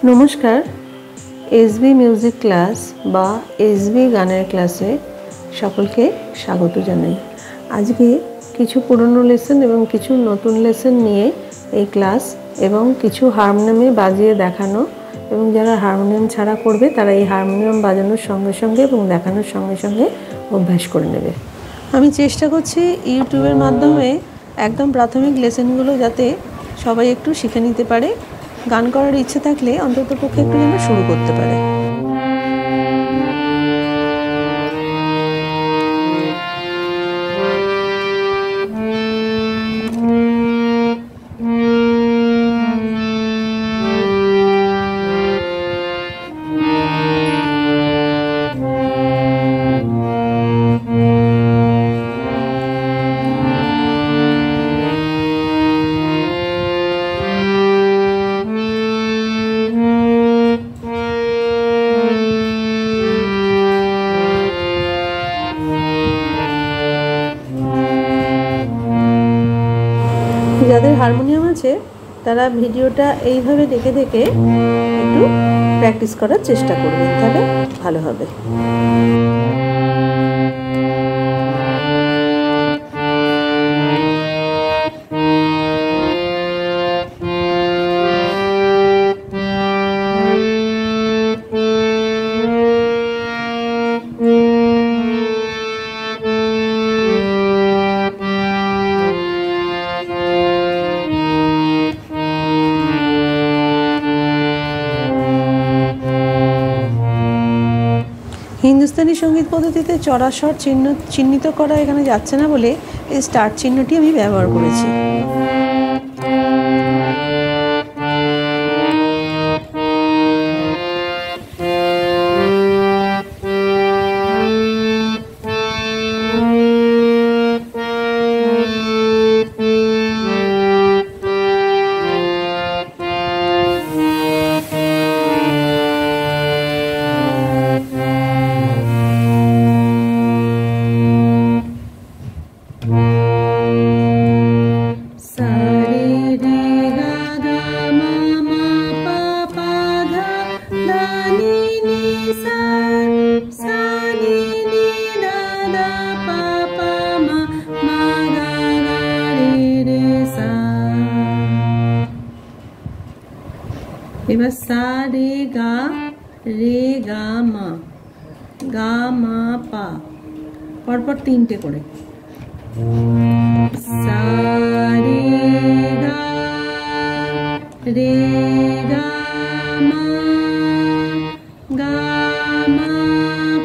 नमस्कार SB मिউজিক class बा SB गानेर क्लासे सकलके स्वागत जानाई। आज के किछु पुरानो लेसन एवं किछु नतून लेसन निये এই क्लास एवं किछु हारमोनियामे बाजिए देखानो एवं যারা हारमोनियाम ছাড়া করবে তারা এই হারমোনিয়াম বাজানোর সঙ্গে সঙ্গে এবং দেখানোর সঙ্গে সঙ্গে অভ্যাস করে নেবে। আমি চেষ্টা করছি ইউটিউবের মাধ্যমে একদম প্রাথমিক লেসনগুলো যাতে সবাই একটু শিখে নিতে পারে। গান করার ইচ্ছে থাকলে অন্ততপক্ষে একটু যেন শুরু করতে পারে। যাদের হারমোনিয়াম আছে তারা ভিডিওটা এইভাবে দেখে দেখে একটু প্র্যাকটিস করার চেষ্টা করবেন, তাহলে ভালো হবে। हिंदुस्तानी संगीत पद्धतिते चड़ा स्वर चिन्हित करा एखाने जाच्छे ना बोले এই স্টার্ট চিহ্নটি আমি ব্যবহার করেছি। এবার সা রে গা মা পা পরপর তিনটে করে সা রে গা মা গা মা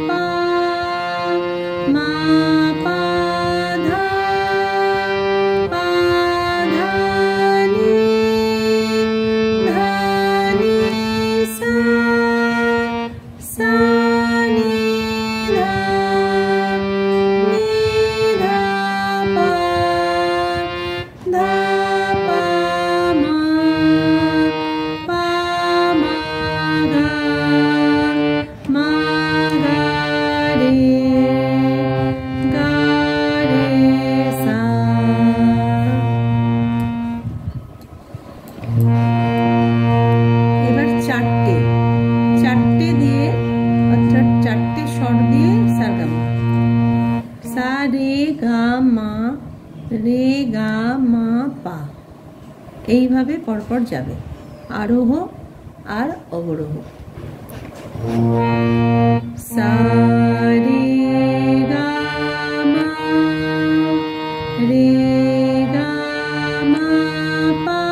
পা মা পা ধা পা ধা নি ধা নি সা সা নি ধা নি ধা পা ধা পা মা পা মা গা মা গা রে সা। এবার চারটে দিয়ে অর্থাৎ চারটে স্বর দিয়ে সারগামা সা রে গা মা পা এইভাবে পরপর যাবে, আরোহ আর অবরোহ। সা রে গা মা রে গা মা পা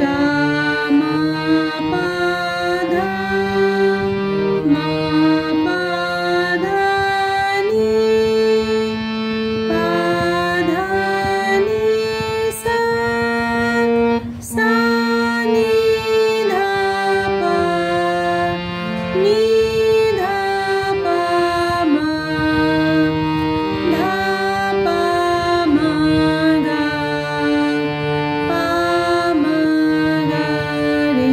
গা মা পা ধা মা পা ধা নি পা ধা নি সা সা নি ধা পা নি ধা পা মা ধা পা মা গা পা মা গা রে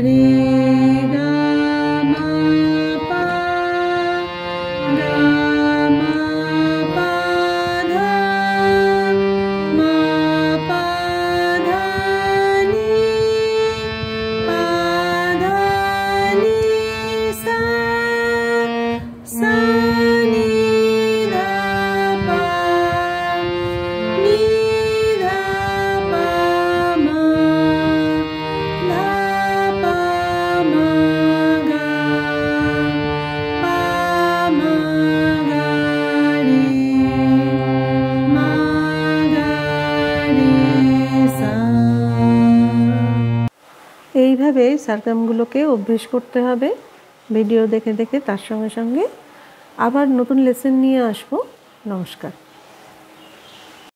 রে গা মা পা গা মা পা ধা মা পা ধা নি পা ধা নি সা সা নি ধা পা নি ধা পা মা ধা পা মা গা পা মা গা রে মা গা রে সা। এইভাবে সারগামগুলোকে অভ্যেস করতে হবে ভিডিও দেখে দেখে। তার সঙ্গে সঙ্গে আবার নতুন লেসন নিয়ে আসবো। নমস্কার।